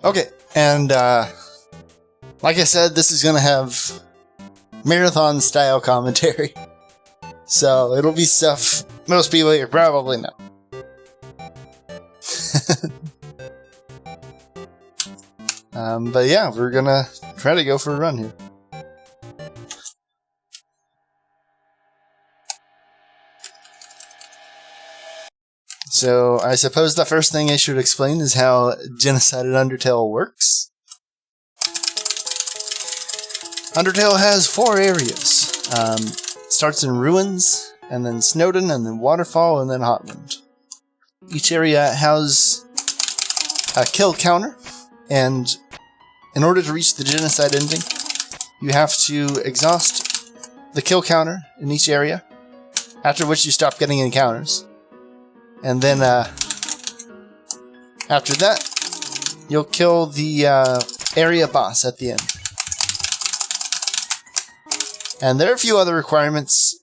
Okay, and like I said, this is gonna have marathon style commentary. So it'll be stuff most people here probably know. But yeah, we're gonna try to go for a run here. So I suppose the first thing I should explain is how Genocide in Undertale works. Undertale has 4 areas. Starts in Ruins, and then Snowden, and then Waterfall, and then Hotland. Each area has a kill counter, and in order to reach the genocide ending, you have to exhaust the kill counter in each area, after which you stop getting encounters. And then, after that, you'll kill the area boss at the end. And there are a few other requirements.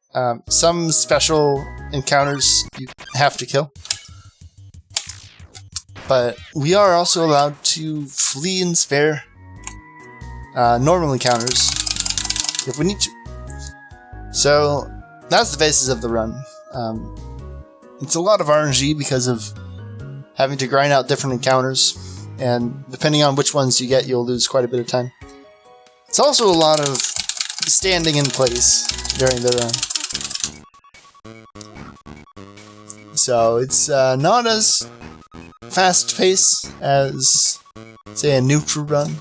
Some special encounters you have to kill. But we are also allowed to flee and spare normal encounters if we need to. So, that's the basis of the run. It's a lot of RNG because of having to grind out different encounters, and depending on which ones you get, you'll lose quite a bit of time. It's also a lot of standing in place during the run. So it's not as fast-paced as, say, a neutral run,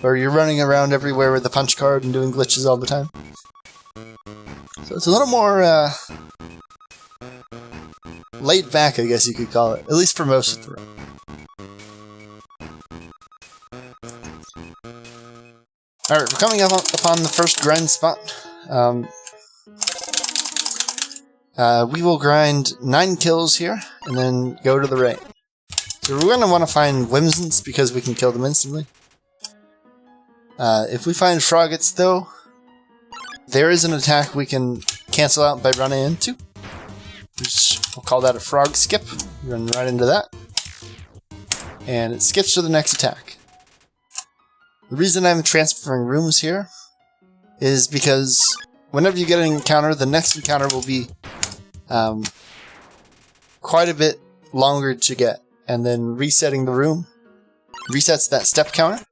where you're running around everywhere with a punch card and doing glitches all the time. So it's a little more laid back, I guess you could call it, at least for most of the run. Alright, we're coming up upon the first grind spot. We will grind 9 kills here, and then go to the right. So we're going to want to find Whimsons, because we can kill them instantly. If we find Froggets, though, there is an attack we can cancel out by running into. We'll call that a frog skip. Run right into that. And it skips to the next attack. The reason I'm transferring rooms here is because whenever you get an encounter, the next encounter will be quite a bit longer to get. And then resetting the room resets that step counter.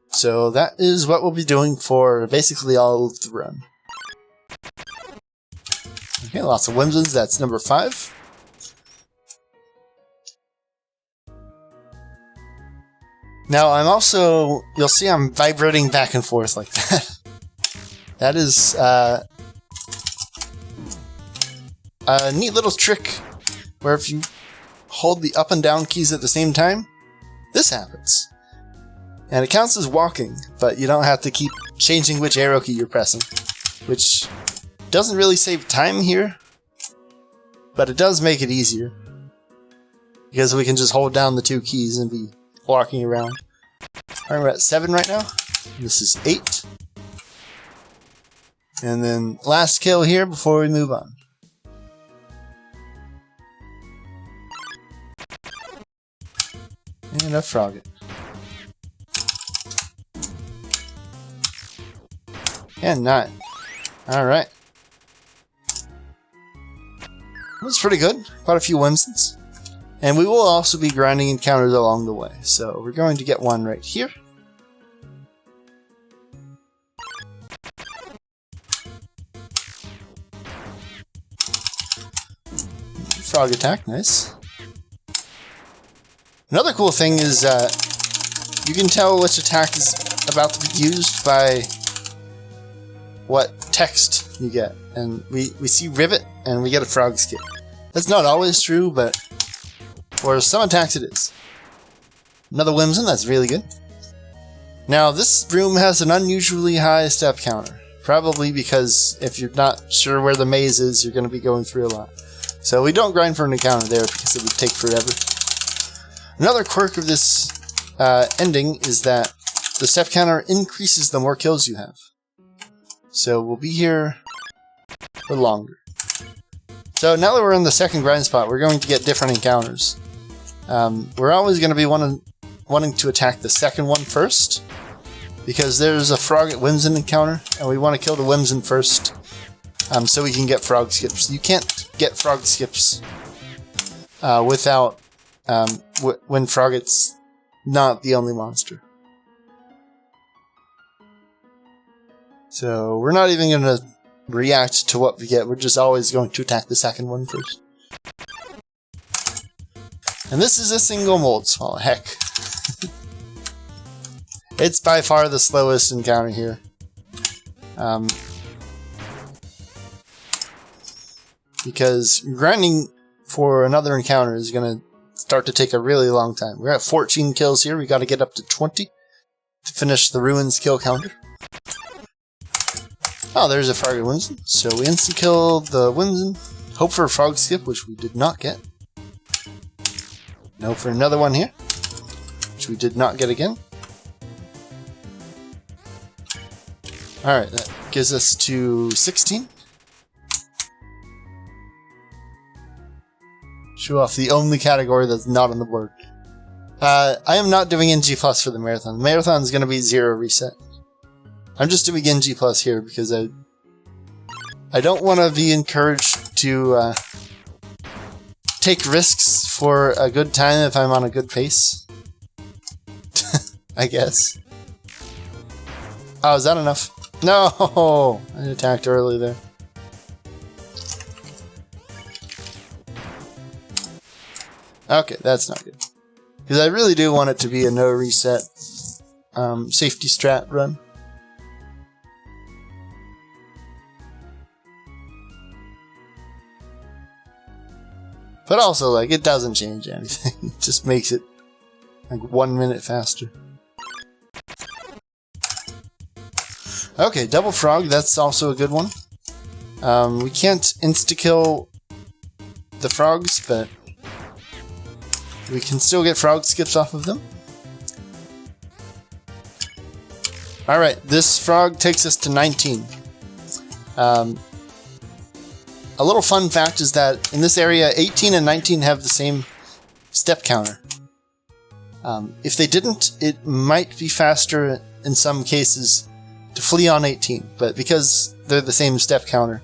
So that is what we'll be doing for basically all of the run. Okay, lots of Whimsons. That's number 5. Now, I'm also... You'll see I'm vibrating back and forth like that. That is a neat little trick where if you hold the up and down keys at the same time, this happens. And it counts as walking, but you don't have to keep changing which arrow key you're pressing, which doesn't really save time here, but it does make it easier, because we can just hold down the 2 keys and be walking around. Alright, we're at 7 right now. This is 8. And then last kill here before we move on. And a Frogget. And 9. Alright. That's pretty good. Quite a few Whimsons. And we will also be grinding encounters along the way. So we're going to get one right here. Frog attack, nice. Another cool thing is you can tell which attack is about to be used by what text you get. And we see Rivet and we get a frog skip. That's not always true, but for some attacks it is. Another Whimson, that's really good. Now this room has an unusually high step counter. Probably because if you're not sure where the maze is, you're going to be going through a lot. So we don't grind for an encounter there because it would take forever. Another quirk of this ending is that the step counter increases the more kills you have. So we'll be here for longer. So now that we're in the second grind spot, we're going to get different encounters. We're always going to be wanting to attack the second one first, because there's a frog at Whimsin encounter, and we want to kill the Whimsin first, so we can get frog skips. You can't get frog skips without when Frogget's not the only monster. So we're not even going to react to what we get. We're just always going to attack the second one first. And this is a single Moldsmal. Heck. It's by far the slowest encounter here. Because grinding for another encounter is going to start to take a really long time. We're at 14 kills here. We got to get up to 20 to finish the Ruins kill counter. Oh, there's a frog at Whimsin. So we insta-kill the Whimsin. Hope for a frog skip, which we did not get. No for another one here, which we did not get again. Alright, that gives us to 16. Show off the only category that's not on the board. I am not doing NG Plus for the marathon. The marathon is going to be 0 reset. I'm just doing NG Plus here because I don't want to be encouraged to take risks for a good time if I'm on a good pace. I guess. Oh, is that enough? No! I attacked early there. Okay, that's not good. Because I really do want it to be a no reset safety strat run. But also, like, it doesn't change anything. It just makes it, like, 1 minute faster. Okay, double frog, that's also a good one. We can't insta-kill the frogs, but we can still get frog skips off of them. Alright, this frog takes us to 19. A little fun fact is that in this area, 18 and 19 have the same step counter. If they didn't, it might be faster in some cases to flee on 18, but because they're the same step counter,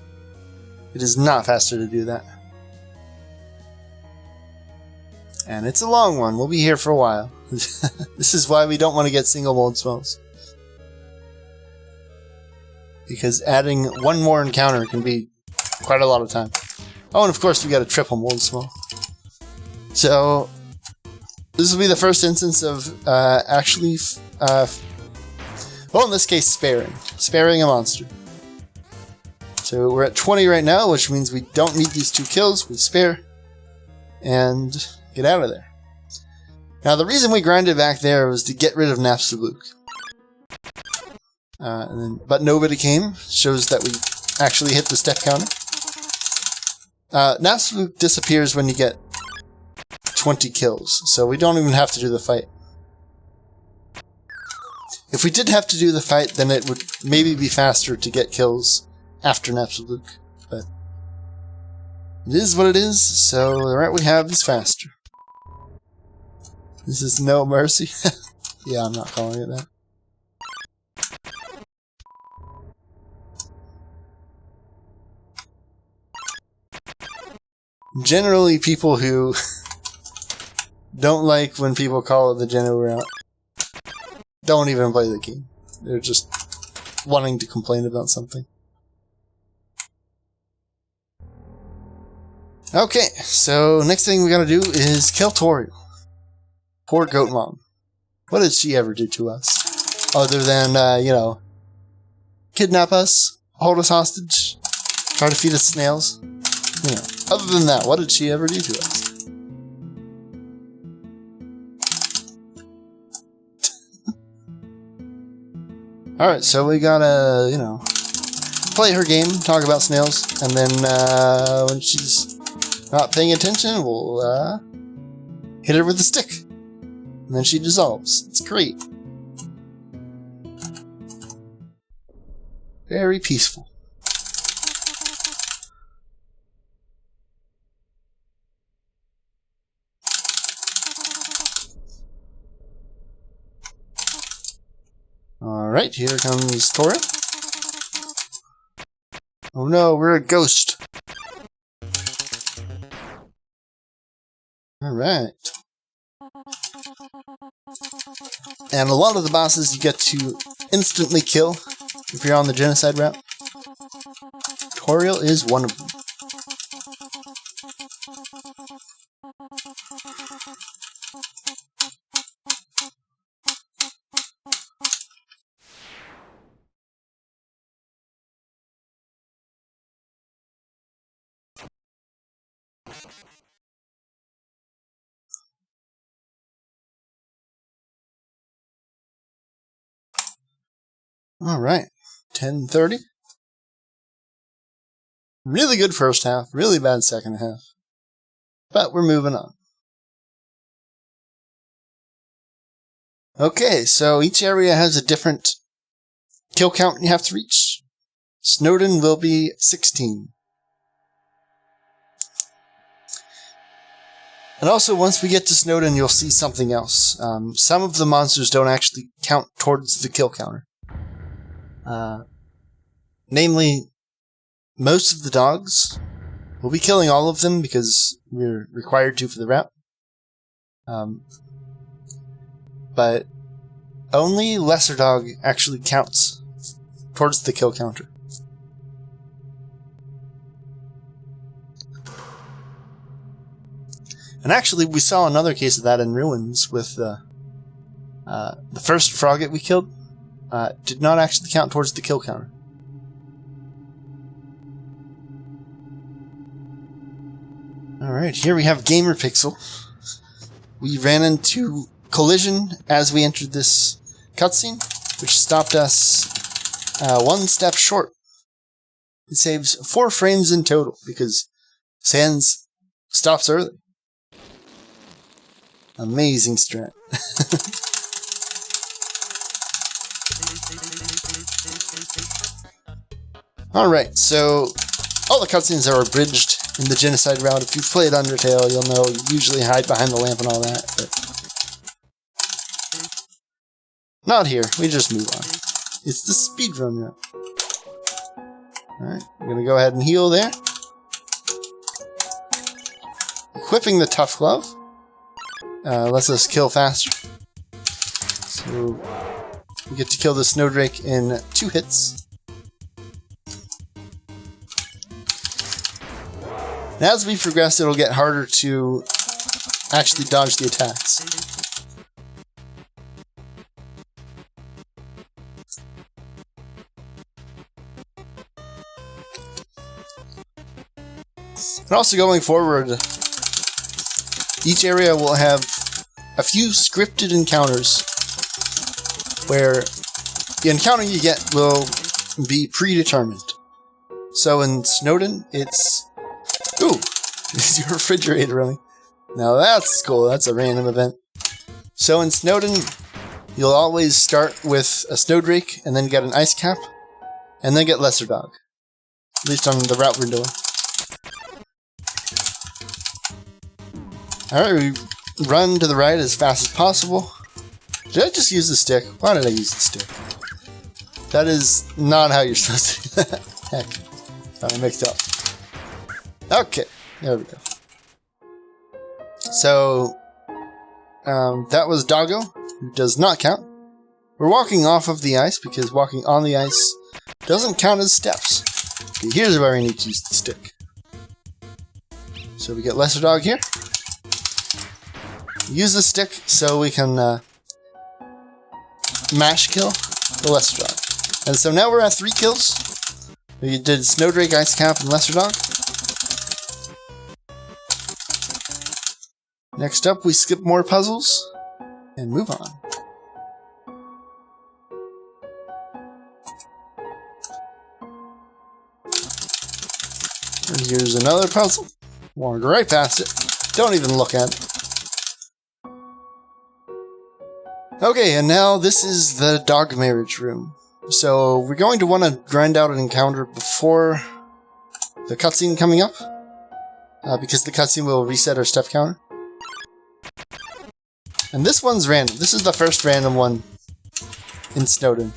it is not faster to do that. And it's a long one. We'll be here for a while. This is why we don't want to get single Moldsmals. Because adding one more encounter can be quite a lot of time. Oh, and of course we got a triple Moldsmal. So this will be the first instance of actually, well, in this case, sparing a monster. So we're at 20 right now, which means we don't need these 2 kills. We spare and get out of there. Now the reason we grinded back there was to get rid of Napstablook. But nobody came. Shows that we actually hit the step counter. Napstablook disappears when you get 20 kills, so we don't even have to do the fight. If we did have to do the fight, then it would maybe be faster to get kills after Napstablook, but it is what it is, so the route we have is faster. This is no mercy. Yeah, I'm not calling it that. Generally, people who don't like when people call it the Geno route don't even play the game. They're just wanting to complain about something. Okay, so next thing we gotta do is kill Toriel. Poor Goat Mom. What did she ever do to us? Other than, you know, kidnap us, hold us hostage, try to feed us snails. You know, other than that, what did she ever do to us? Alright, so we gotta, you know, play her game, talk about snails, and then when she's not paying attention, we'll hit her with a stick. And then she dissolves. It's great. Very peaceful. Alright, here comes Tora. Oh no, we're a ghost. Alright. And a lot of the bosses you get to instantly kill if you're on the genocide route. Toriel is one of them. Alright, 10:30. Really good first half, really bad second half. But we're moving on. Okay, so each area has a different kill count you have to reach. Snowden will be 16. And also, once we get to Snowden, you'll see something else. Some of the monsters don't actually count towards the kill counter. Namely, most of the dogs. We'll be killing all of them because we're required to for the route. But only lesser dog actually counts towards the kill counter. And actually, we saw another case of that in Ruins with the first frogget we killed. Did not actually count towards the kill counter. Alright, here we have Gamer Pixel. We ran into collision as we entered this cutscene, which stopped us one step short. It saves 4 frames in total, because Sans stops early. Amazing strat. Alright, so all the cutscenes are abridged in the genocide route. If you've played Undertale, you'll know you usually hide behind the lamp and all that, but not here. We just move on. It's the speedrun route. Alright, we're gonna go ahead and heal there. Equipping the Tough Glove lets us kill faster. So we get to kill the Snowdrake in 2 hits. And as we progress, it'll get harder to actually dodge the attacks. And also going forward, each area will have a few scripted encounters where the encounter you get will be predetermined. So in Snowden, it's... Ooh! Is your refrigerator running? Now that's cool, that's a random event. So in Snowden, you'll always start with a Snowdrake, and then get an Ice Cap, and then get Lesser Dog. At least on the route we're doing. Alright, we run to the right as fast as possible. Did I just use the stick? Why did I use the stick? That is not how you're supposed to do that. Heck. I mixed up. Okay, there we go. So, that was Doggo, who does not count. We're walking off of the ice, because walking on the ice doesn't count as steps. Okay, here's where we need to use the stick. So we get Lesser Dog here. Use the stick so we can mash kill the Lesser Dog. And so now we're at 3 kills. We did Snowdrake, Ice Cap, and Lesser Dog. Next up, we skip more puzzles and move on. And here's another puzzle. Wander right past it. Don't even look at it. Okay, and now this is the dog marriage room. So we're going to want to grind out an encounter before the cutscene coming up, because the cutscene will reset our step counter. And this one's random. This is the first random one in Snowden.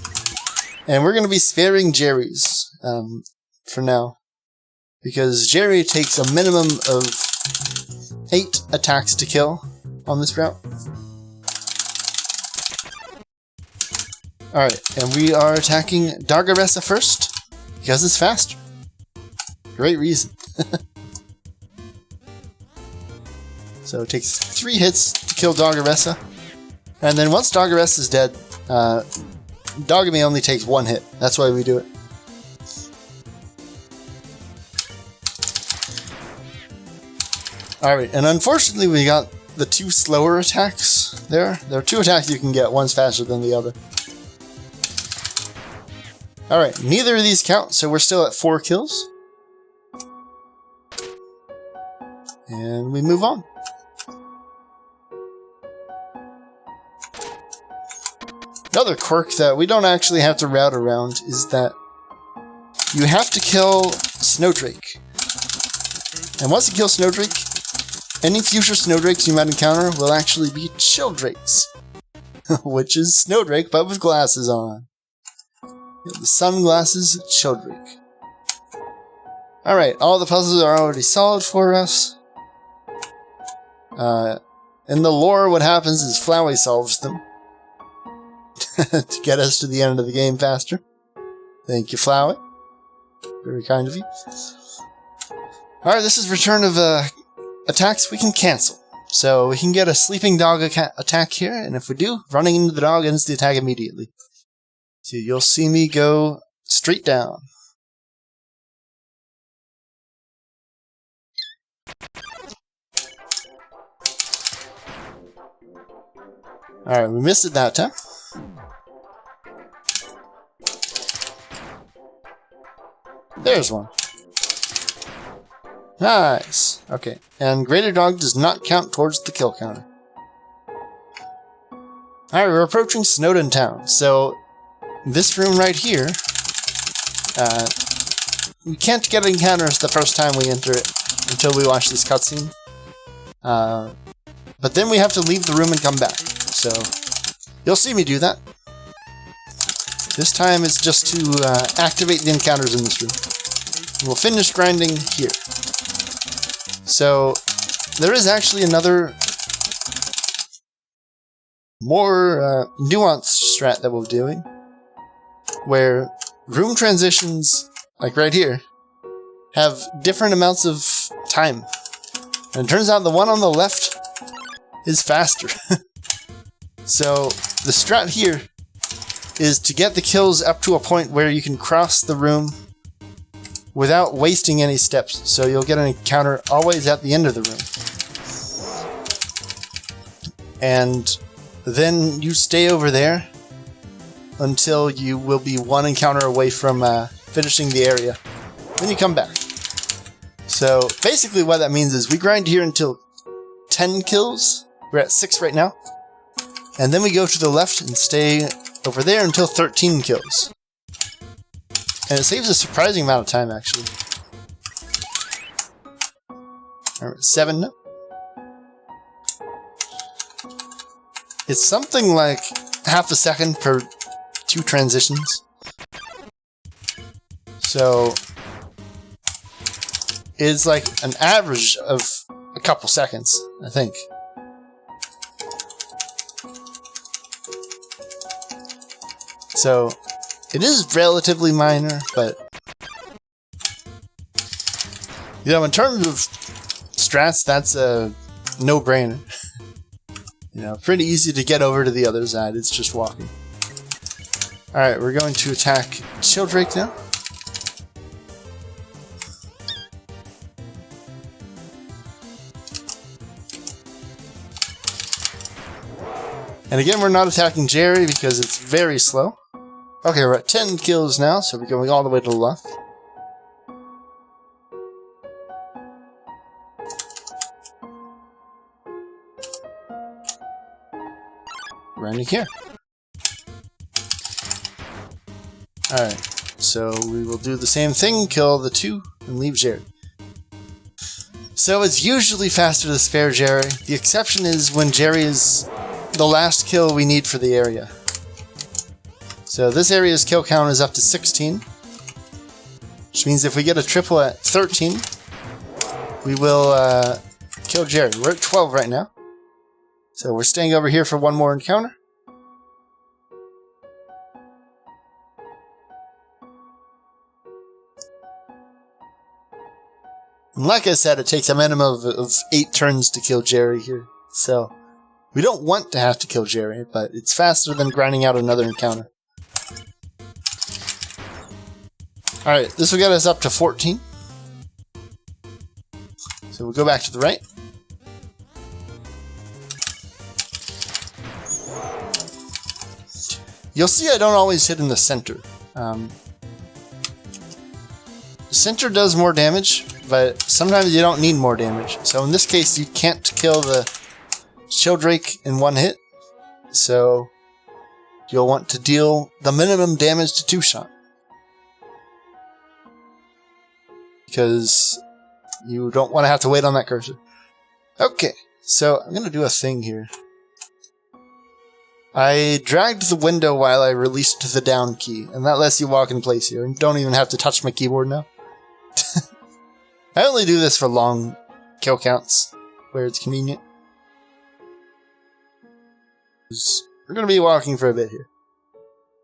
And we're going to be sparing Jerry's for now. Because Jerry takes a minimum of 8 attacks to kill on this route. Alright, and we are attacking Dagaressa first, because it's faster. Great reason. So it takes 3 hits to kill Dagaressa. And then once Dagaressa is dead, Dogami only takes 1 hit. That's why we do it. Alright, and unfortunately we got the 2 slower attacks there. There are 2 attacks you can get, one's faster than the other. Alright, neither of these count, so we're still at 4 kills. And we move on. Another quirk that we don't actually have to route around is that you have to kill Snowdrake. And once you kill Snowdrake, any future Snowdrakes you might encounter will actually be Childrakes. Which is Snowdrake, but with glasses on. The sunglasses Childrake. Alright, all the puzzles are already solved for us. In the lore, what happens is Flowey solves them. To get us to the end of the game faster. Thank you, Flowey. Very kind of you. Alright, this is return of attacks we can cancel. So we can get a sleeping dog attack here, and if we do, running into the dog ends the attack immediately. So you'll see me go straight down. Alright, we missed it that time. There's one. Nice. Okay, and Greater Dog does not count towards the kill counter. Alright, we're approaching Snowden Town, so this room right here, we can't get encounters the first time we enter it until we watch this cutscene. But then we have to leave the room and come back, so you'll see me do that. This time it's just to activate the encounters in this room. We'll finish grinding here. So there is actually another more nuanced strat that we're doing, where room transitions, like right here, have different amounts of time. And it turns out the one on the left is faster. So the strat here is to get the kills up to a point where you can cross the room without wasting any steps. So you'll get an encounter always at the end of the room. And then you stay over there until you will be 1 encounter away from finishing the area. Then you come back. So basically what that means is we grind here until 10 kills. We're at 6 right now. And then we go to the left and stay over there until 13 kills. And it saves a surprising amount of time, actually. Alright, 7 now. It's something like half a second per 2 transitions. So it's like an average of a couple seconds, I think. So it is relatively minor, but you know, in terms of strats, that's a no-brainer. You know, pretty easy to get over to the other side. It's just walking. Alright, we're going to attack Childrake now. And again, we're not attacking Jerry because it's very slow. Okay, we're at 10 kills now, so we're going all the way to the left. Running here. Alright, so we will do the same thing, kill the 2, and leave Jerry. So it's usually faster to spare Jerry. The exception is when Jerry is the last kill we need for the area. So this area's kill count is up to 16, which means if we get a triple at 13, we will kill Jerry. We're at 12 right now. So we're staying over here for one more encounter. And like I said, it takes a minimum of 8 turns to kill Jerry here. So we don't want to have to kill Jerry, but it's faster than grinding out another encounter. Alright, this will get us up to 14. So we'll go back to the right. You'll see I don't always hit in the center. The center does more damage, but sometimes you don't need more damage. So in this case, you can't kill the Shelldrake in one hit. So you'll want to deal the minimum damage to 2-shot. Because you don't want to have to wait on that cursor. Okay, so I'm going to do a thing here. I dragged the window while I released the down key, and that lets you walk in place here, and don't even have to touch my keyboard now. I only do this for long kill counts, where it's convenient. We're going to be walking for a bit here.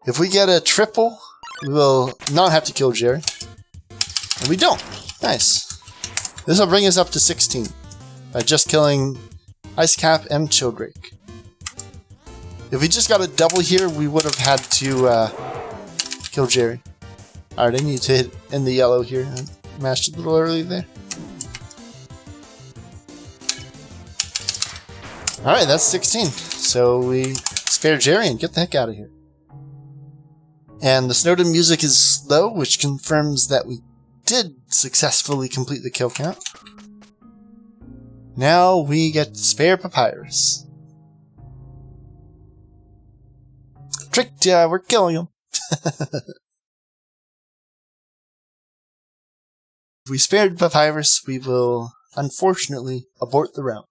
If we get a triple, we will not have to kill Jerry. And we don't. Nice. This will bring us up to 16 by just killing Icecap and Shelldrake. If we just got a double here, we would have had to kill Jerry. Alright, I need to hit in the yellow here. I mashed it a little early there. Alright, that's 16. So we spare Jerry and get the heck out of here. And the Snowden music is low, which confirms that we did successfully complete the kill count. Now we get spare Papyrus. Tricked ya, we're killing him. If we spared Papyrus, we will unfortunately abort the round.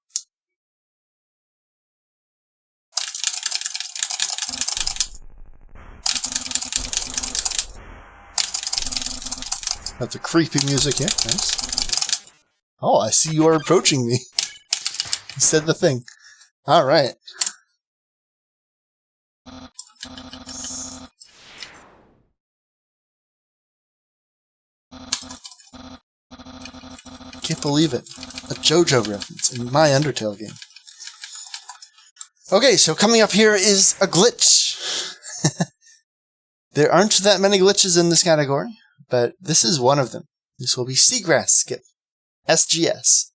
That's a creepy music here. Nice. Oh, I see you are approaching me. You said the thing. Alright. Can't believe it. A JoJo reference in my Undertale game. Okay, so coming up here is a glitch. There aren't that many glitches in this category, but this is one of them. This will be Seagrass Skip. SGS.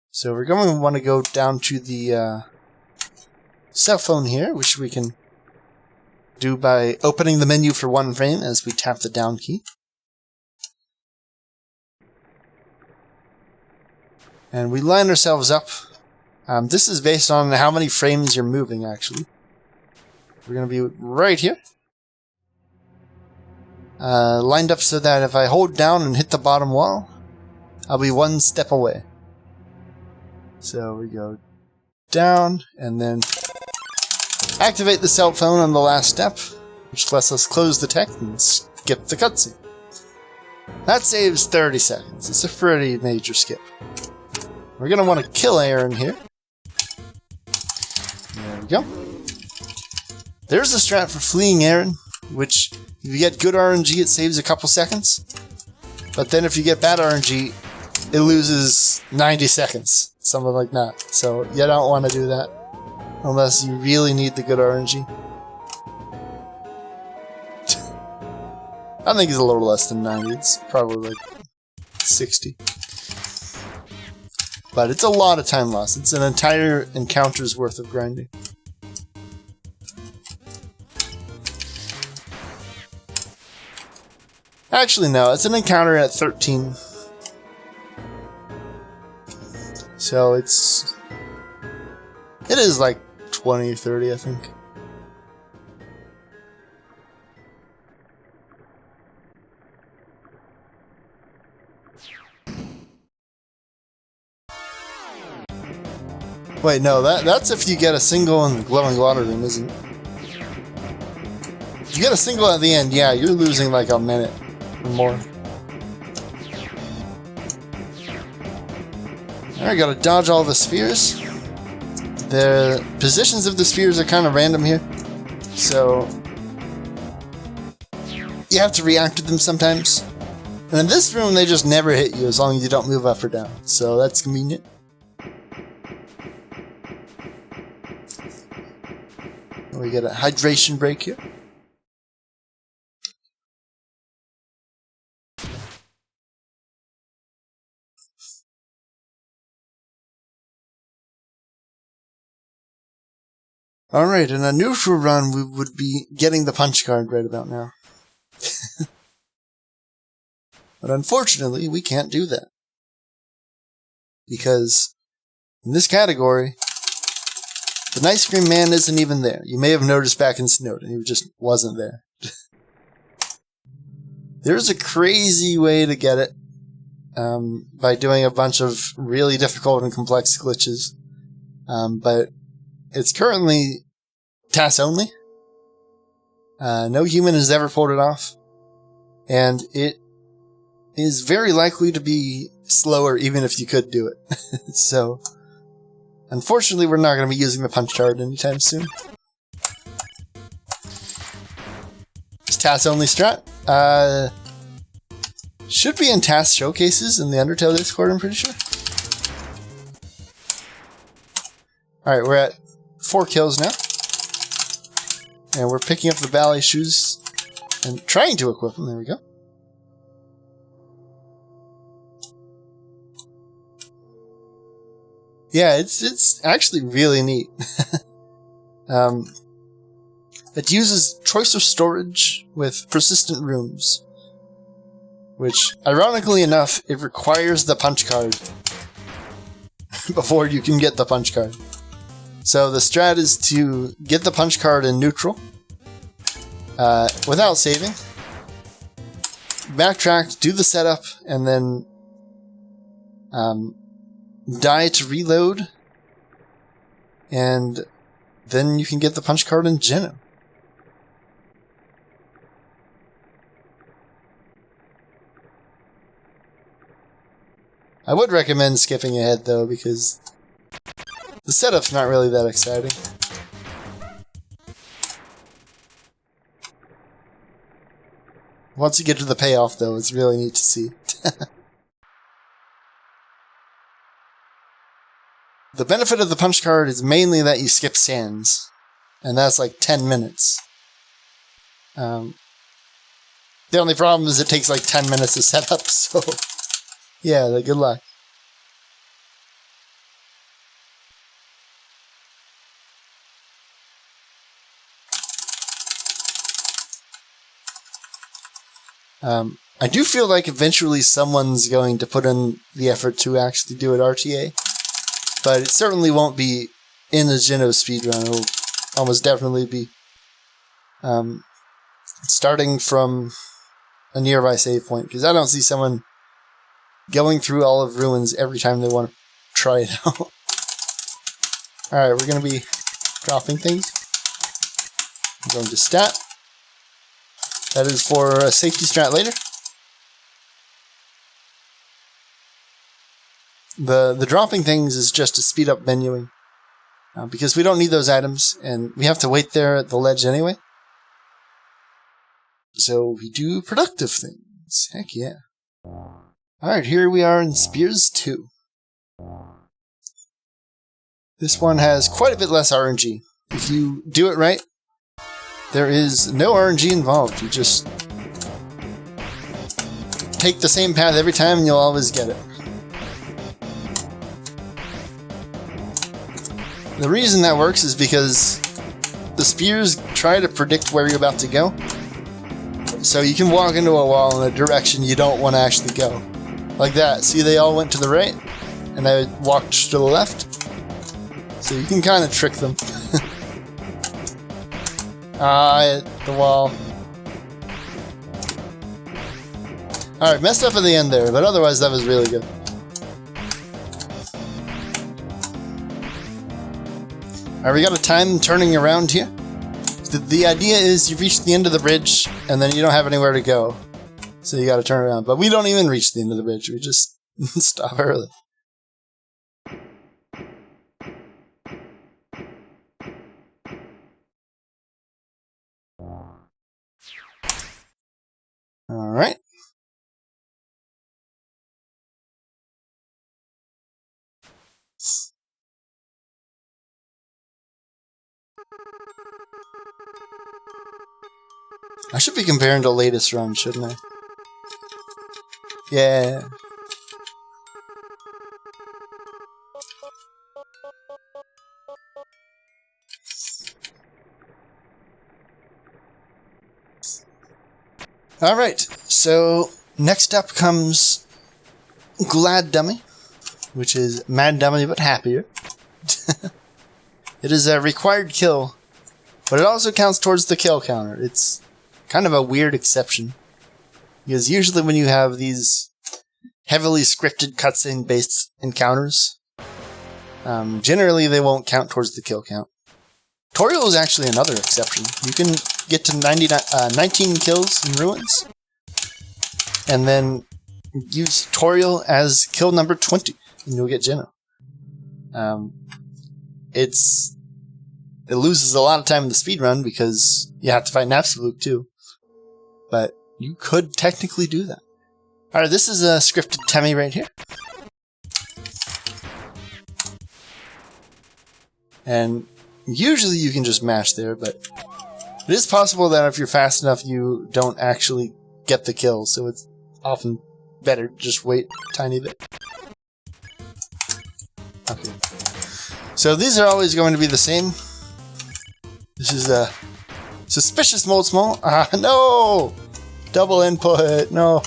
So we're going to want to go down to the cell phone here, which we can do by opening the menu for one frame as we tap the down key. And we line ourselves up. This is based on how many frames you're moving, actually. We're going to be right here. Lined up so that if I hold down and hit the bottom wall, I'll be one step away. So we go down and then activate the cell phone on the last step, which lets us close the text and skip the cutscene. That saves 30 seconds. It's a pretty major skip. We're going to want to kill Aaron here. There we go. There's a strat for fleeing Aaron, which if you get good RNG, it saves a couple seconds. But then if you get bad RNG, it loses 90 seconds. Something like that. So you don't want to do that. Unless you really need the good RNG. I think it's a little less than 90. It's probably like 60. But it's a lot of time lost. It's an entire encounter's worth of grinding. Actually, no. It's an encounter at 13. So it is like 20 or 30, I think. Wait, no, that's if you get a single in the glowing water room, isn't it? If you get a single at the end, yeah, you're losing like a minute or more. Alright, gotta dodge all the spheres. The positions of the spheres are kind of random here, so you have to react to them sometimes. And in this room, they just never hit you as long as you don't move up or down, so that's convenient. We get a hydration break here. Alright, in a neutral run, we would be getting the punch card right about now. But unfortunately, we can't do that. Because in this category, the Nice Cream Man isn't even there. You may have noticed back in Snowden, he just wasn't there. There's a crazy way to get it by doing a bunch of really difficult and complex glitches. But it's currently TAS only. No human has ever pulled it off. And it is very likely to be slower even if you could do it. So, unfortunately, we're not going to be using the punch card anytime soon. It's TAS only strat. Should be in TAS showcases in the Undertale Discord, I'm pretty sure. Alright, we're at 4 kills now. And we're picking up the ballet shoes and trying to equip them. There we go. Yeah, it's actually really neat. It uses choice of storage with persistent rooms. Which, ironically enough, it requires the punch card before you can get the punch card. So the strat is to get the punch card in neutral without saving, backtrack, do the setup, and then die to reload, and then you can get the punch card in Geno. I would recommend skipping ahead though, because the setup's not really that exciting. Once you get to the payoff though, it's really neat to see. The benefit of the punch card is mainly that you skip sands, and that's like 10 minutes. The only problem is it takes like 10 minutes to set up, so yeah, good luck. I do feel like eventually someone's going to put in the effort to actually do it RTA. But it certainly won't be in the Geno speedrun. It'll almost definitely be starting from a nearby save point, because I don't see someone going through all of Ruins every time they want to try it out. Alright, we're going to be dropping things. I'm going to stat. That is for a safety strat later. The dropping things is just to speed up menuing. Because we don't need those items, and we have to wait there at the ledge anyway. So we do productive things. Heck yeah. Alright, here we are in Spears 2. This one has quite a bit less RNG. If you do it right, there is no RNG involved. You just take the same path every time and you'll always get it. The reason that works is because the spears try to predict where you're about to go. So you can walk into a wall in a direction you don't want to actually go. Like that. See, they all went to the right, and I walked to the left. So you can kind of trick them. I hit the wall. Alright, messed up at the end there, but otherwise that was really good. Alright, we got a time turning around here. The idea is you reach the end of the bridge, and then you don't have anywhere to go. So you gotta turn around. But we don't even reach the end of the bridge, we just stop early. Alright. I should be comparing to latest run, shouldn't I? Yeah. Alright, so next up comes Glad Dummy, which is Mad Dummy but happier. It is a required kill, but it also counts towards the kill counter. It's kind of a weird exception, because usually when you have these heavily scripted cutscene based encounters, generally they won't count towards the kill count. Toriel is actually another exception. You can get to 19 kills in Ruins, and then use Toriel as kill number 20, and you'll get Geno. It loses a lot of time in the speedrun because you have to fight an absolute too. But you could technically do that. Alright, this is a scripted Temmie right here. And usually you can just mash there, but it is possible that if you're fast enough you don't actually get the kill, so it's often better to just wait a tiny bit. Okay. So these are always going to be the same. This is a suspicious mold small. Ah, no! Double input, no!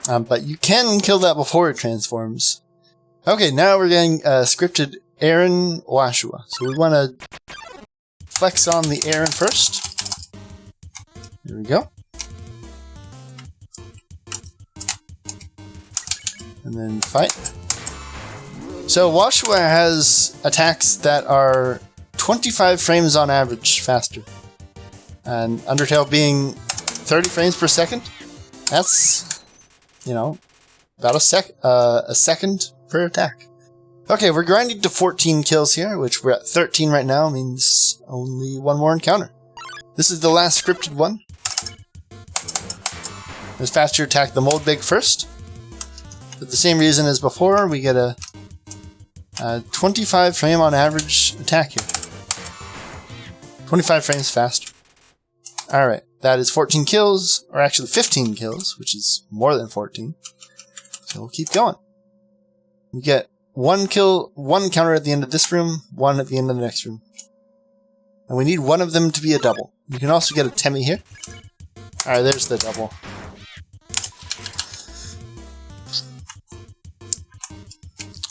But you can kill that before it transforms. Okay, now we're getting scripted Aaron Washua. So we want to flex on the Aaron first. There we go. And then fight. So Washua has attacks that are 25 frames on average faster. And Undertale being 30 frames per second, that's, you know, about a second per attack. Okay, we're grinding to 14 kills here, which we're at 13 right now, means only one more encounter. This is the last scripted one. It's faster attack the mold big first. For the same reason as before, we get a 25 frame on average attack here. 25 frames faster. Alright, that is 14 kills, or actually 15 kills, which is more than 14. So we'll keep going. We get one kill, one counter at the end of this room, one at the end of the next room. And we need one of them to be a double. You can also get a Temmie here. Alright, there's the double.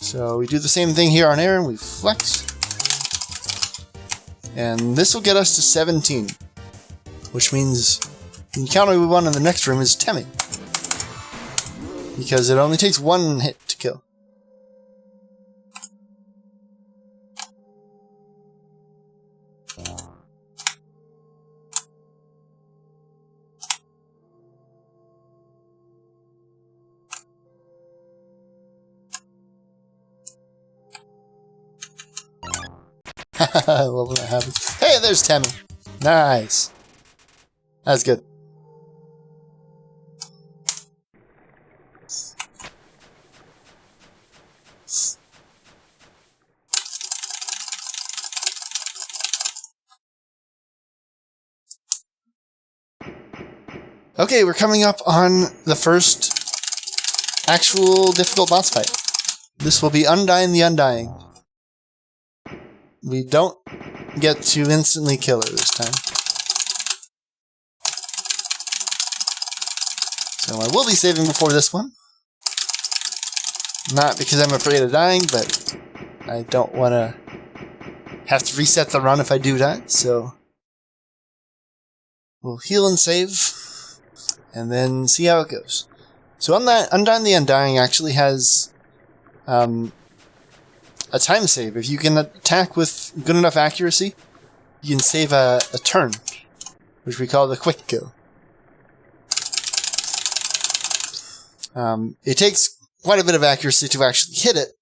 So we do the same thing here on Aaron, we flex. And this will get us to 17. Which means the encounter we want in the next room is Temmie. Because it only takes one hit to kill. I love when that happens. Hey, there's Temmie. Nice. That's good. Okay, we're coming up on the first actual difficult boss fight. This will be Undying the Undying. We don't get to instantly kill her this time. So I will be saving before this one. Not because I'm afraid of dying, but I don't want to have to reset the run if I do die, so we'll heal and save, and then see how it goes. So Undying the Undying actually has a time save. If you can attack with good enough accuracy, you can save a turn, which we call the quick kill. It takes quite a bit of accuracy to actually hit it,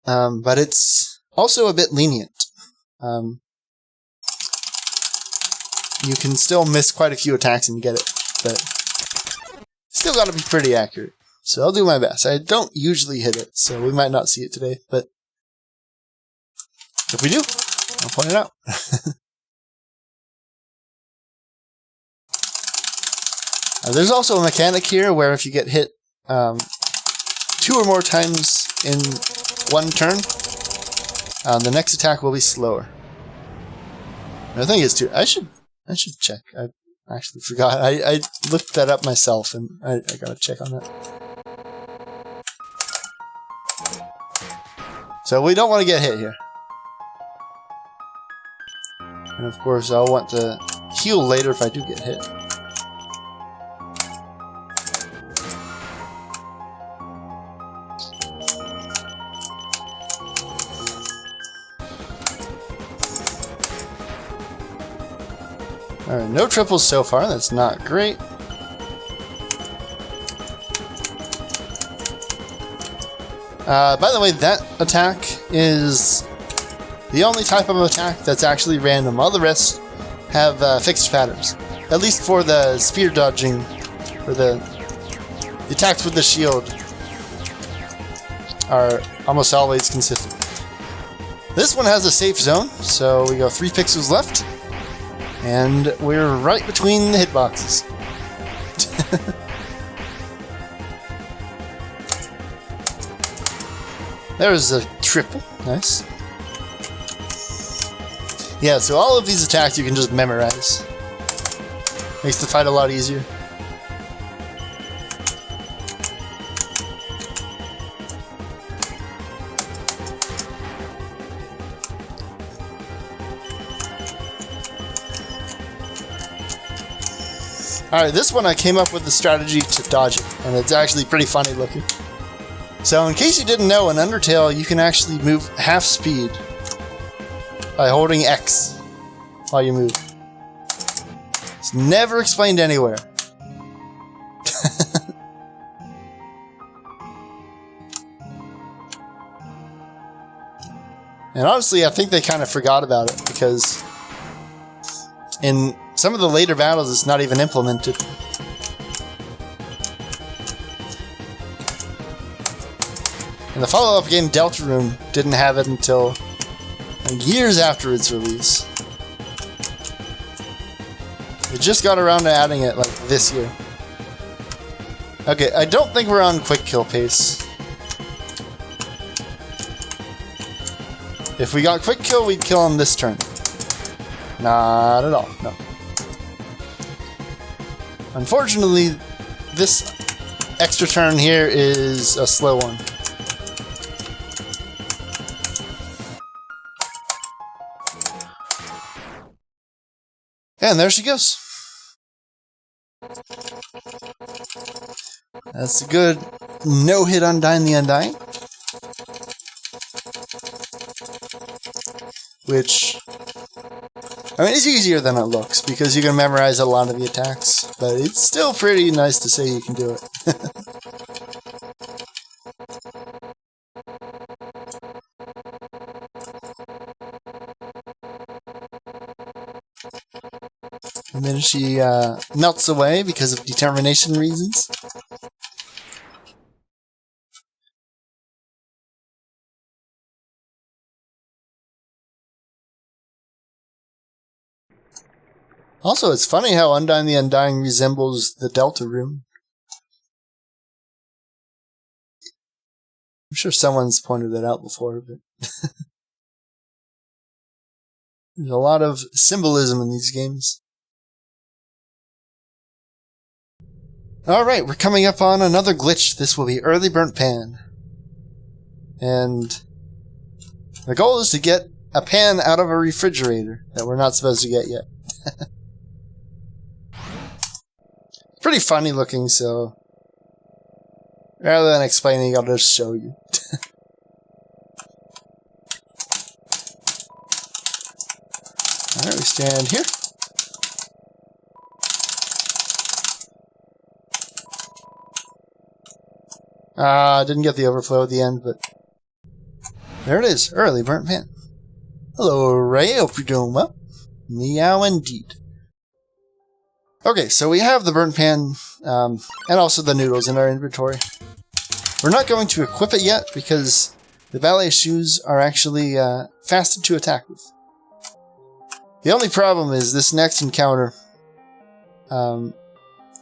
but it's also a bit lenient. You can still miss quite a few attacks and get it, but still got to be pretty accurate. So I'll do my best. I don't usually hit it, so we might not see it today, but if we do, I'll point it out. There's also a mechanic here where if you get hit 2 or more times in one turn, the next attack will be slower. And I think it's 2. I should check. I actually forgot. I looked that up myself, and I gotta check on that. So we don't want to get hit here. And of course, I'll want to heal later if I do get hit. Alright, no triples so far. That's not great. By the way, that attack is the only type of attack that's actually random. All the rest have fixed patterns. At least for the spear dodging, or the attacks with the shield are almost always consistent. This one has a safe zone, so we go 3 pixels left, and we're right between the hitboxes. There's a triple. Nice. Yeah, so all of these attacks you can just memorize. Makes the fight a lot easier. Alright, this one I came up with the strategy to dodge it, and it's actually pretty funny looking. So in case you didn't know, in Undertale you can actually move half speed by holding X while you move. It's never explained anywhere. And honestly, I think they kind of forgot about it, because in some of the later battles it's not even implemented. And the follow-up game, Deltarune, didn't have it until years after its release. They just got around to adding it like this year. Okay, I don't think we're on quick kill pace. If we got quick kill, we'd kill him this turn. Not at all, no. Unfortunately, this extra turn here is a slow one. And there she goes. That's a good no-hit Undying the Undying. Which, I mean, it's easier than it looks, because you can memorize a lot of the attacks, but it's still pretty nice to say you can do it. And then she melts away because of determination reasons. Also, it's funny how Undying the Undying resembles the Deltarune. I'm sure someone's pointed that out before, but there's a lot of symbolism in these games. Alright, we're coming up on another glitch. This will be Early Burnt Pan. And the goal is to get a pan out of a refrigerator that we're not supposed to get yet. Pretty funny looking, so Rather than explaining, I'll just show you. Alright, we stand here. Didn't get the overflow at the end, but there it is. Early burnt pan. Hello, Ray. Hope you're doing well. Meow indeed. Okay, so we have the burnt pan and also the noodles in our inventory. We're not going to equip it yet because the ballet shoes are actually faster to attack with. The only problem is this next encounter.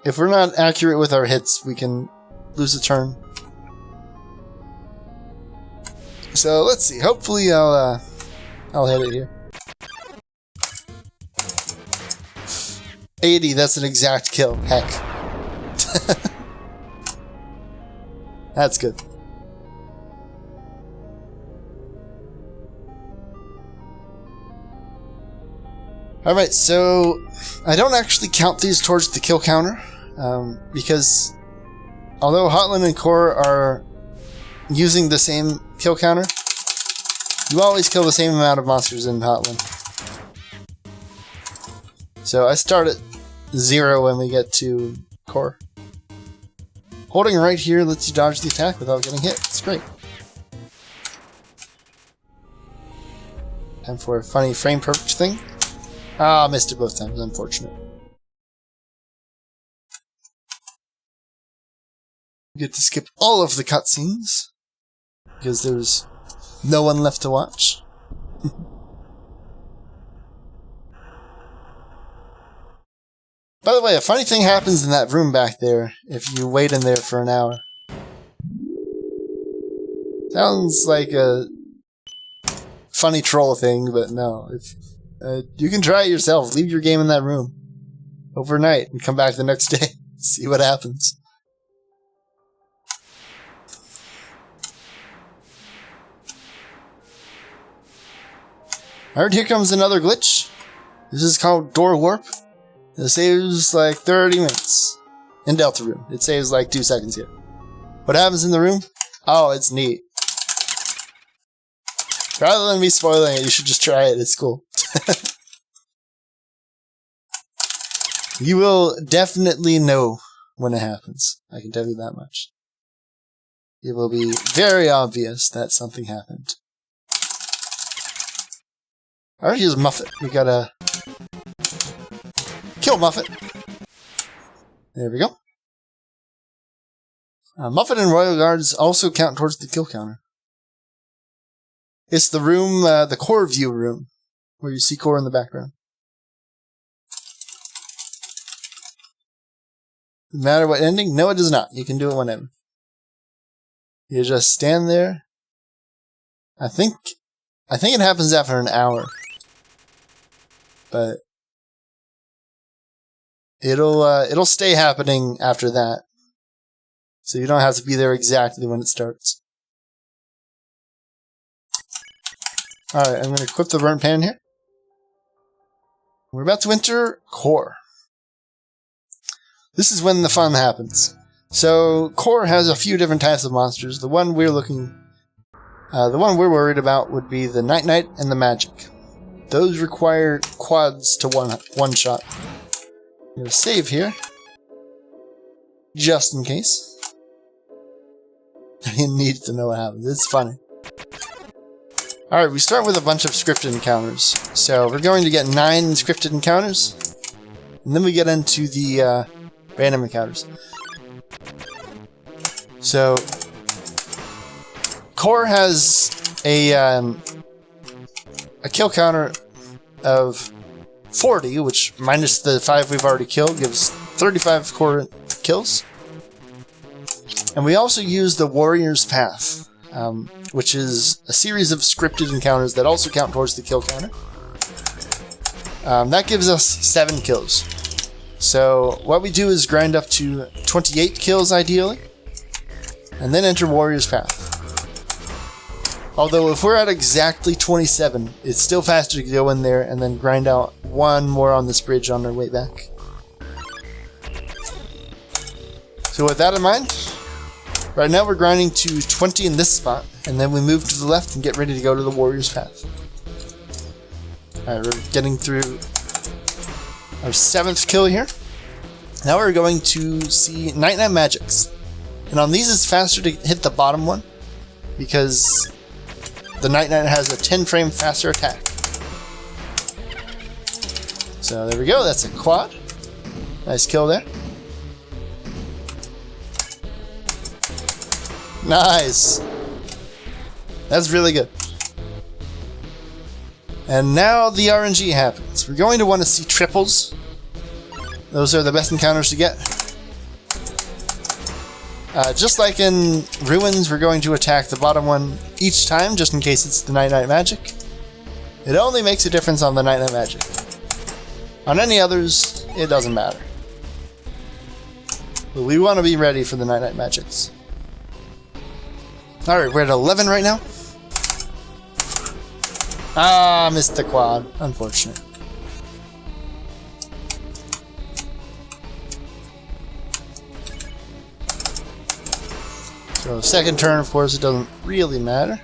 If we're not accurate with our hits, we can lose a turn. So let's see. Hopefully, I'll hit it here. 80. That's an exact kill. Heck, that's good. Alright, so I don't actually count these towards the kill counter, because although Hotland and Core are using the same kill counter, you always kill the same amount of monsters in Hotland. So I start at 0 when we get to Core. Holding right here lets you dodge the attack without getting hit. It's great. Time for a funny frame perfect thing. Ah, missed it both times, unfortunate. We get to skip all of the cutscenes because there's no one left to watch. By the way, a funny thing happens in that room back there if you wait in there for an hour. Sounds like a funny troll thing, but no. You can try it yourself. Leave your game in that room overnight and come back the next day. See what happens. Alright, here comes another glitch. This is called Door Warp. It saves like 30 minutes in Delta Room. It saves like 2 seconds here. What happens in the room? Oh, it's neat. Rather than me spoiling it, you should just try it. It's cool. You will definitely know when it happens. I can tell you that much. It will be very obvious that something happened. Alright, here's Muffet. We gotta kill Muffet. There we go. Muffet and Royal Guards also count towards the kill counter. It's the room, the Core view room, where you see Core in the background. Does it matter what ending? No, it does not. You can do it whenever. You just stand there. I think it happens after an hour. But it'll stay happening after that. So you don't have to be there exactly when it starts. Alright, I'm going to equip the burnt pan here. We're about to enter Core. This is when the fun happens. So, Core has a few different types of monsters. The one we're worried about would be the Night Knight and the Magic. Those require quads to one shot. I'm going to save here. Just in case. You need to know what happens. It's funny. Alright, we start with a bunch of scripted encounters. So we're going to get 9 scripted encounters. And then we get into the random encounters. So Core has a kill counter of 40, which minus the 5 we've already killed gives 35 Core kills. And we also use the Warrior's Path, which is a series of scripted encounters that also count towards the kill counter. That gives us 7 kills. So what we do is grind up to 28 kills ideally, and then enter Warrior's Path. Although if we're at exactly 27, it's still faster to go in there and then grind out 1 more on this bridge on our way back. So with that in mind, Right now we're grinding to 20 in this spot, and then we move to the left and get ready to go to the Warrior's Path. Alright, we're getting through our 7th kill here. Now we're going to see Night Night Magics. And on these it's faster to hit the bottom one, because the Night Night has a 10 frame faster attack. So there we go, that's a quad. Nice kill there. Nice! That's really good. And now the RNG happens. We're going to want to see triples. Those are the best encounters to get. Just like in Ruins, we're going to attack the bottom one each time, just in case it's the Night Night Magic. It only makes a difference on the Night Night Magic. On any others, it doesn't matter. But we want to be ready for the Night Night Magics. Alright, we're at 11 right now. Ah, missed the quad. Unfortunate. So, second turn, of course, it doesn't really matter.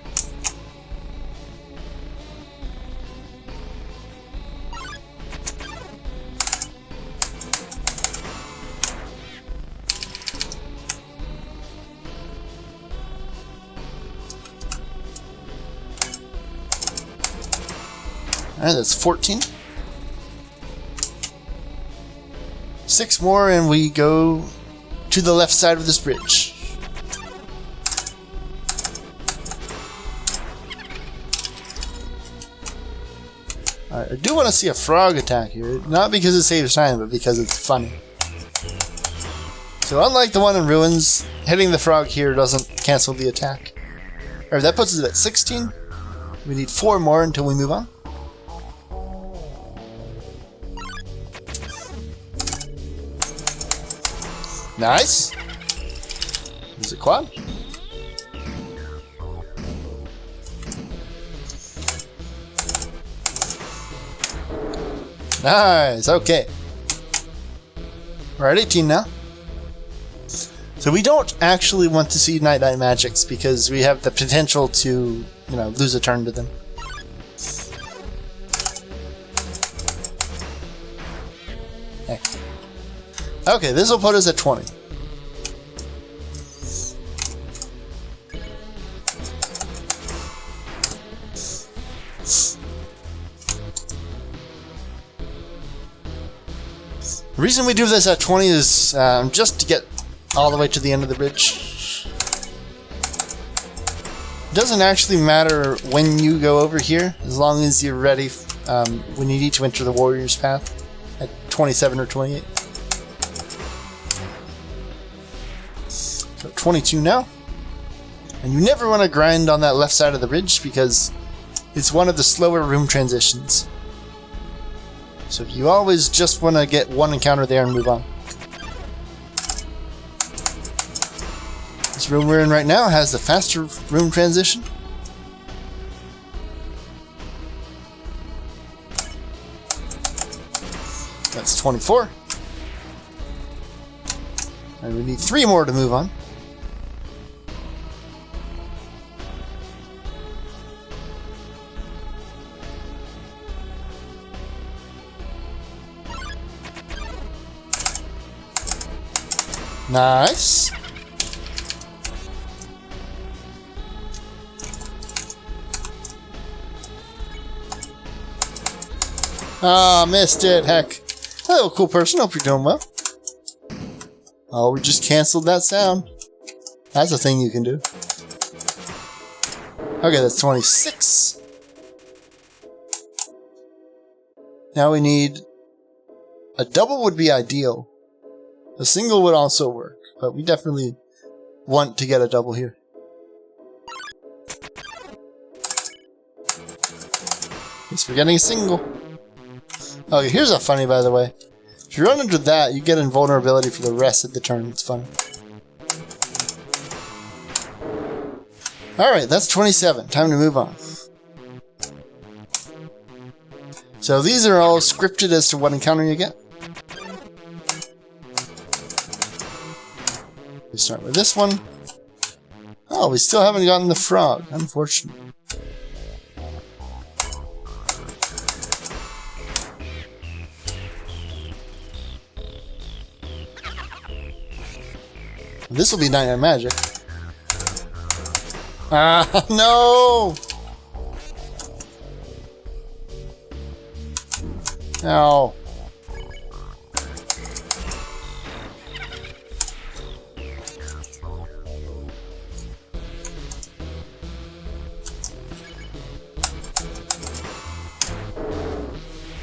Alright, that's 14. 6 more and we go to the left side of this bridge. Alright, I do want to see a frog attack here. Not because it saves time, but because it's funny. So unlike the one in Ruins, hitting the frog here doesn't cancel the attack. Alright, that puts us at 16. We need 4 more until we move on. Nice. Is it quad? Nice. Okay. We're at 18 now. So we don't actually want to see Night Night Magics because we have the potential to, lose a turn to them. Heck. Okay, this will put us at 20. The reason we do this at 20 is just to get all the way to the end of the bridge. It doesn't actually matter when you go over here, as long as you're ready when you need to enter the Warrior's Path at 27 or 28. So 22 now. And you never want to grind on that left side of the bridge because it's one of the slower room transitions. So you always just want to get one encounter there and move on. This room we're in right now has the faster room transition. That's 24. And we need 3 more to move on. Nice. Ah, missed it. Heck. Hello, cool person. Hope you're doing well. Oh, we just canceled that sound. That's a thing you can do. Okay, that's 26. Now we need... a double would be ideal. A single would also work, but we definitely want to get a double here. Guess we're getting a single. Okay, here's a funny, by the way. If you run into that, you get invulnerability for the rest of the turn. It's fun. Alright, that's 27. Time to move on. So these are all scripted as to what encounter you get. We start with this one. Oh, we still haven't gotten the frog. Unfortunate. This will be Night Magic. Ah, no! Ow.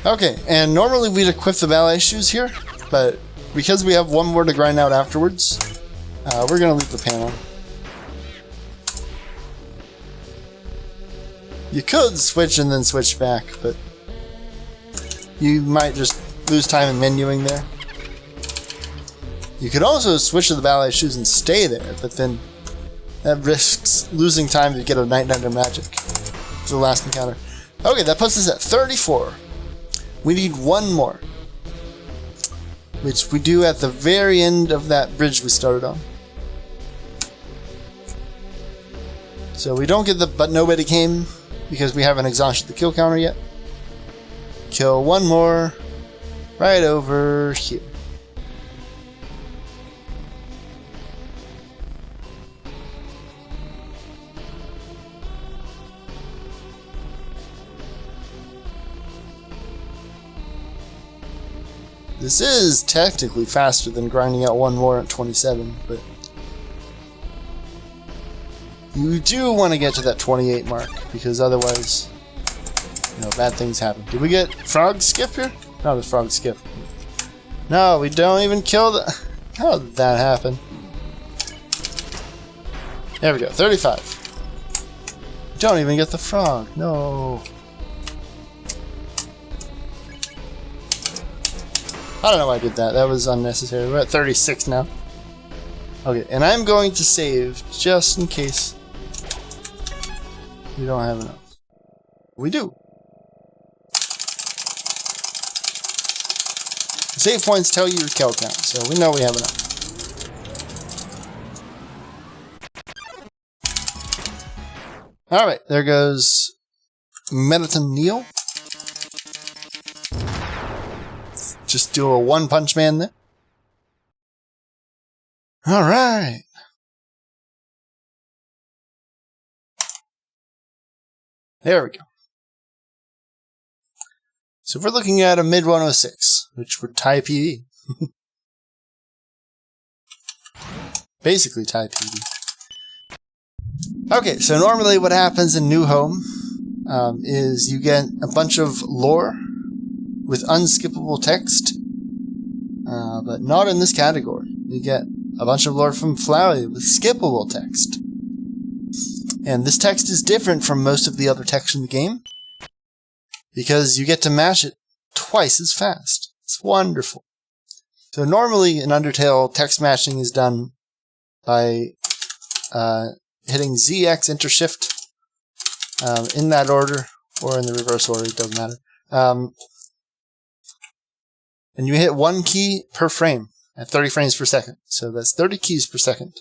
Okay, and normally we'd equip the ballet shoes here, but because we have one more to grind out afterwards, we're gonna leave the panel. You could switch and then switch back, but you might just lose time in menuing there. You could also switch to the ballet shoes and stay there, but then that risks losing time to get a Night Under Magic. It's the last encounter. Okay, that puts us at 34. We need one more, which we do at the very end of that bridge we started on. So we don't get the but nobody came because we haven't exhausted the kill counter yet. Kill one more right over here. This is technically faster than grinding out one more at 27, but you do want to get to that 28 mark, because otherwise, bad things happen. Did we get frog skip here? No, there's frog skip. No, we don't even kill the... How did that happen? There we go, 35. Don't even get the frog, no. I don't know why I did that. That was unnecessary. We're at 36 now. Okay, and I'm going to save just in case we don't have enough. We do. Save points tell you your kill count, so we know we have enough. Alright, there goes Mediton Neil. Just do a one punch man there. Alright. There we go. So if we're looking at a mid 106, which would tie PV. Basically tie PV. Okay, so normally what happens in New Home is you get a bunch of lore with unskippable text, but not in this category. You get a bunch of lore from Flowey with skippable text. And this text is different from most of the other text in the game, because you get to mash it twice as fast. It's wonderful. So normally in Undertale, text mashing is done by hitting ZX Enter Shift in that order, or in the reverse order, it doesn't matter. And you hit one key per frame at 30 frames per second. So that's 30 keys per second.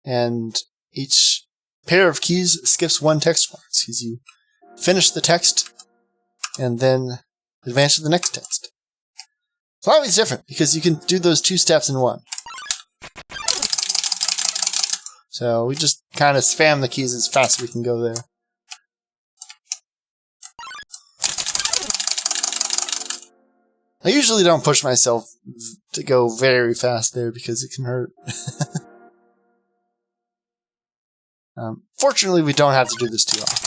And each pair of keys skips one text box, because you finish the text and then advance to the next text. It's always different, because you can do those two steps in one. So we just kind of spam the keys as fast as we can go there. I usually don't push myself to go very fast there because it can hurt. Fortunately, we don't have to do this too often.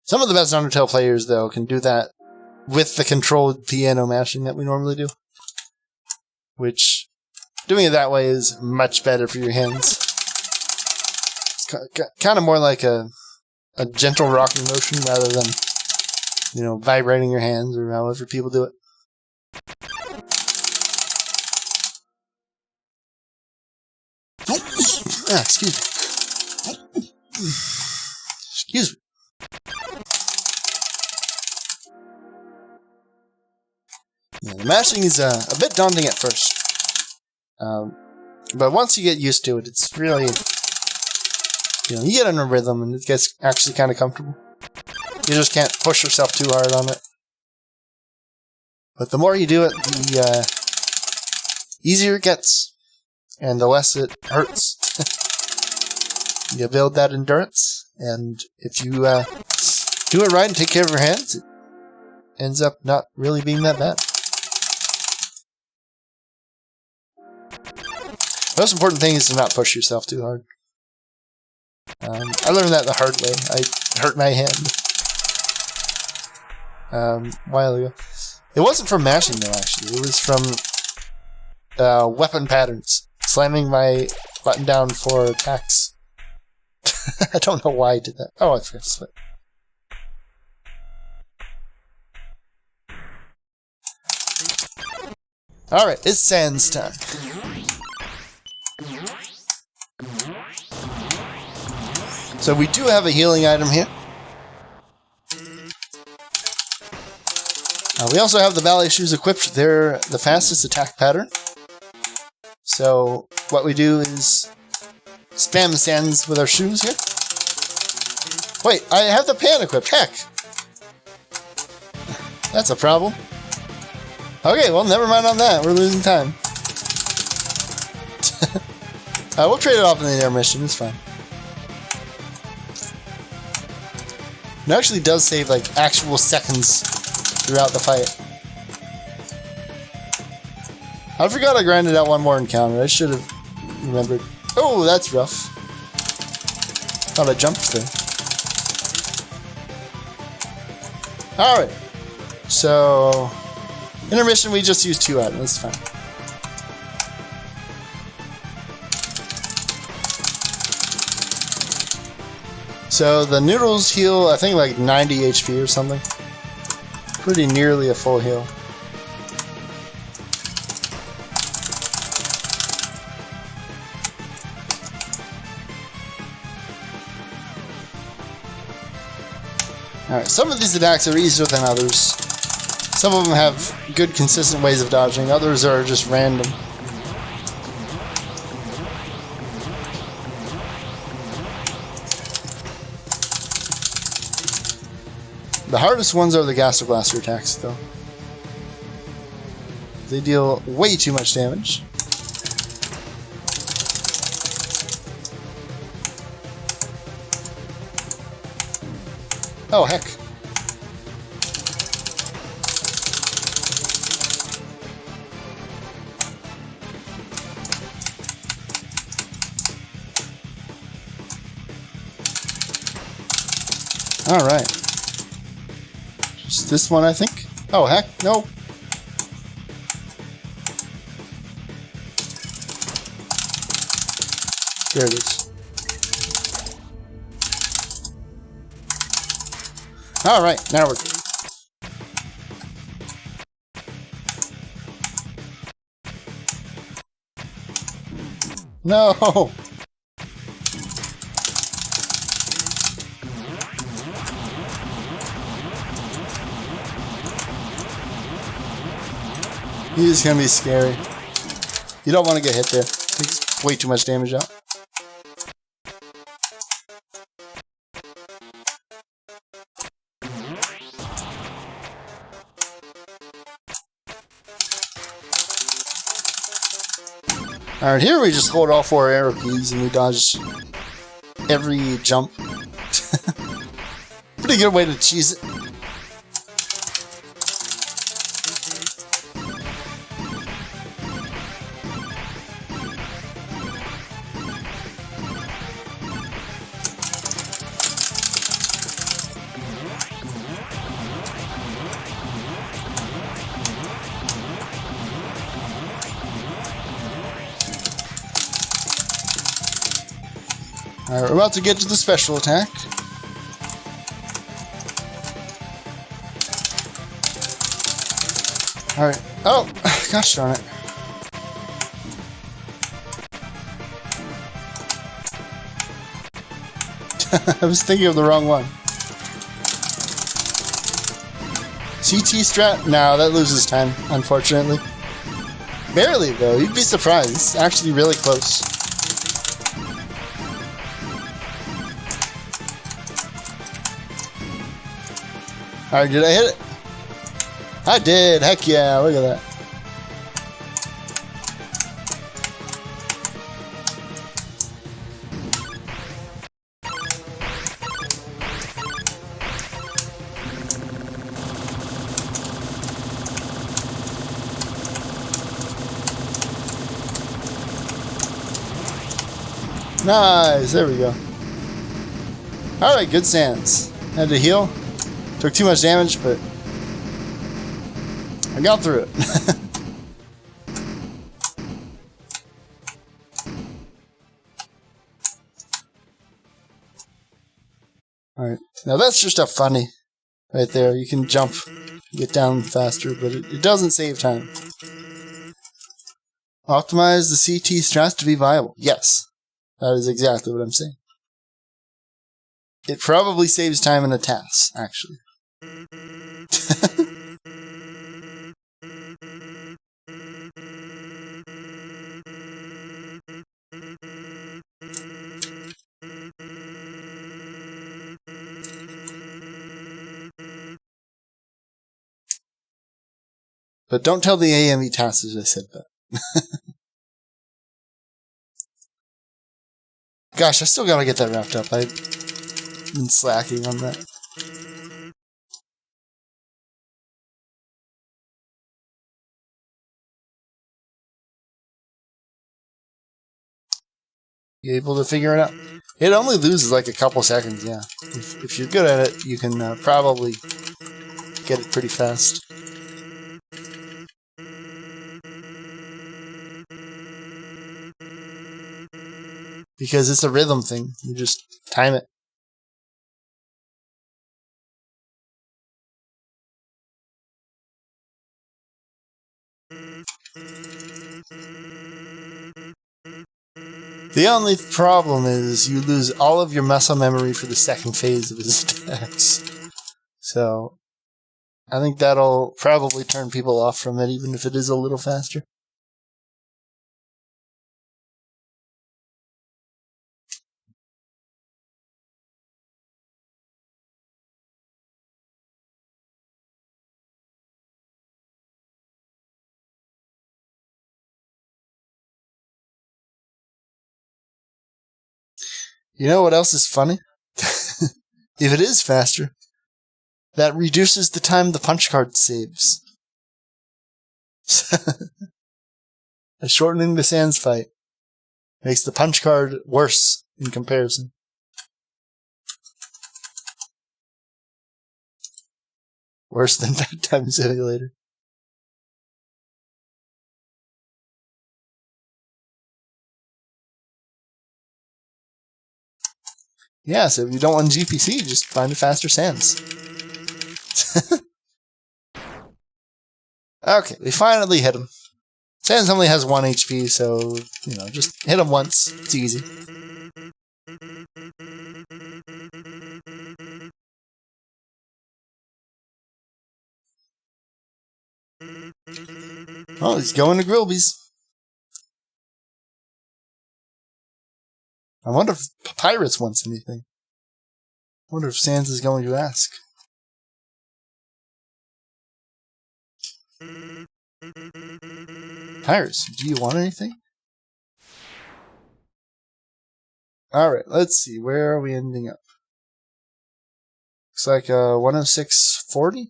Some of the best Undertale players, though, can do that with the controlled piano mashing that we normally do. Which, doing it that way is much better for your hands. It's kind of more like a gentle rocking motion rather than, vibrating your hands or however people do it. Excuse me. Excuse me. Yeah, the mashing is a bit daunting at first. But once you get used to it, it's really, you get in a rhythm and it gets actually kind of comfortable. You just can't push yourself too hard on it. But the more you do it, the easier it gets, and the less it hurts. You build that endurance, and if you do it right and take care of your hands, it ends up not really being that bad. The most important thing is to not push yourself too hard. I learned that the hard way. I hurt my hand a while ago. It wasn't from mashing though, actually. It was from weapon patterns. Slamming my button down for attacks. I don't know why I did that. Oh, I forgot to split. Alright, it's Sans time. So we do have a healing item here. We also have the ballet shoes equipped. They're the fastest attack pattern. So what we do is spam Sans with our shoes here. Wait, I have the pan equipped. Heck! That's a problem. Okay, well, never mind on that. We're losing time. We'll trade it off in the intermission. It's fine. It actually does save, like, actual seconds throughout the fight. I forgot I grinded out one more encounter. I should have remembered. Oh, that's rough. Thought I jumped there. Alright. So, intermission, we just use 2 items. That's fine. So, the noodles heal, I think, like 90 HP or something. Pretty nearly a full heal. Alright, some of these attacks are easier than others. Some of them have good, consistent ways of dodging. Others are just random. The hardest ones are the Gaster Blaster attacks, though. They deal way too much damage. Oh, heck. Alright. Just this one, I think. Oh, heck, no. There it is. Alright, now we're good. No! This is gonna be scary. You don't want to get hit there. It takes way too much damage out. Alright, here we just hold all 4 arrow keys and we dodge every jump. Pretty good way to cheese it. Alright, we're about to get to the special attack. Alright. Oh, gosh darn it. I was thinking of the wrong one. CT strat? No, that loses time, unfortunately. Barely, though. You'd be surprised. It's actually really close. Alright, did I hit it? I did! Heck yeah, look at that. Nice, there we go. Alright, good sands. Had to heal. Took too much damage, but I got through it. Alright, now that's just a funny right there. You can jump, get down faster, but it doesn't save time. Optimize the CT strats to be viable. Yes, that is exactly what I'm saying. It probably saves time in a task, actually. But don't tell the AME tasks I said that. Gosh, I still gotta get that wrapped up. I've been slacking on that. You able to figure it out? It only loses like a couple seconds, yeah. If you're good at it, you can probably get it pretty fast. Because it's a rhythm thing. You just time it. The only problem is you lose all of your muscle memory for the second phase of his attacks. So, I think that'll probably turn people off from it, even if it is a little faster. You know what else is funny? If it is faster, that reduces the time the punch card saves. Shortening the Sands fight makes the punch card worse in comparison. Worse than Bad Time Simulator. Yeah, so if you don't want GPC, just find a faster Sans. Okay, we finally hit him. Sans only has 1 HP, so, you know, just hit him once. It's easy. Oh, he's going to Grillby's. I wonder if Pirates wants anything. I wonder if Sans is going to ask. Pirates, do you want anything? Alright, let's see. Where are we ending up? Looks like 106.40?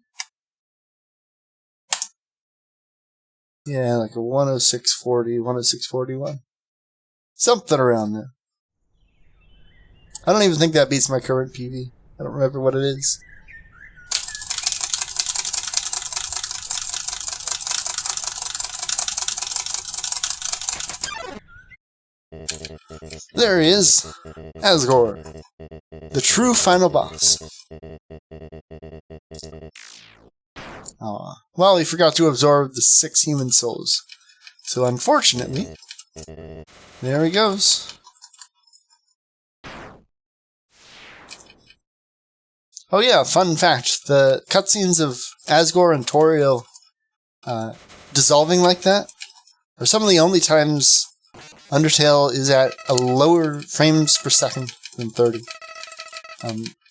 Yeah, like a 106.40, 106.41. Something around there. I don't even think that beats my current PV. I don't remember what it is. There he is. Asgore. The true final boss. Well, he forgot to absorb the 6 human souls. So unfortunately, there he goes. Oh yeah, fun fact. The cutscenes of Asgore and Toriel dissolving like that are some of the only times Undertale is at a lower frames per second than 30.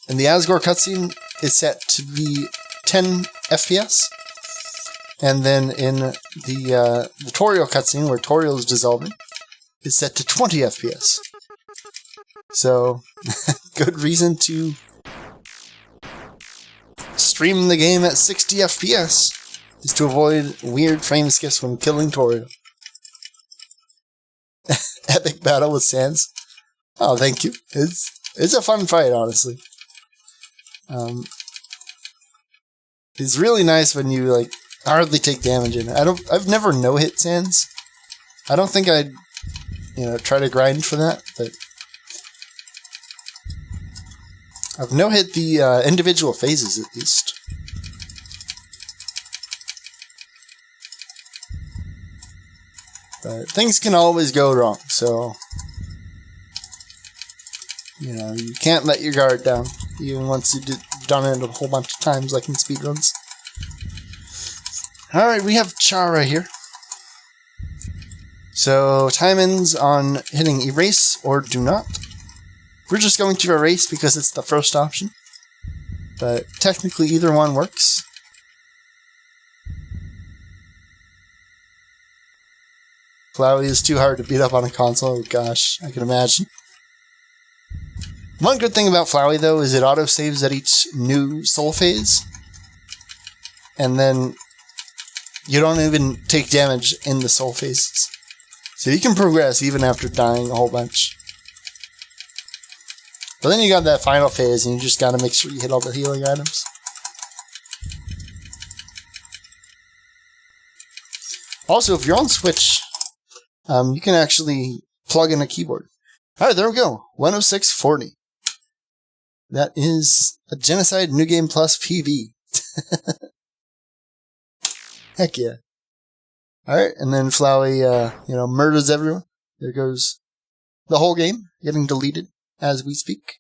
In the Asgore cutscene, it's set to be 10 FPS. And then in the Toriel cutscene, where Toriel is dissolving, it's set to 20 FPS. So, good reason to stream the game at 60 FPS is to avoid weird frame skips when killing Toriel. Epic battle with Sans. Oh, thank you. It's a fun fight, honestly. It's really nice when you like hardly take damage in it. I've never no-hit Sans. I don't think I'd try to grind for that, but I've no-hit the individual phases at least. But things can always go wrong, so you can't let your guard down, even once you've done it a whole bunch of times, like in speedruns. Alright, we have Chara here. So, time ends on hitting erase or do not. We're just going to erase because it's the first option, but technically either one works. Flowey is too hard to beat up on a console. Oh gosh, I can imagine. One good thing about Flowey, though, is it auto-saves at each new soul phase. And then you don't even take damage in the soul phases. So you can progress even after dying a whole bunch. But then you got that final phase, and you just gotta make sure you hit all the healing items. Also, if you're on Switch, you can actually plug in a keyboard. Alright, there we go. 106.40. That is a Genocide New Game Plus PB. Heck yeah. Alright, and then Flowey, murders everyone. There goes the whole game, getting deleted as we speak.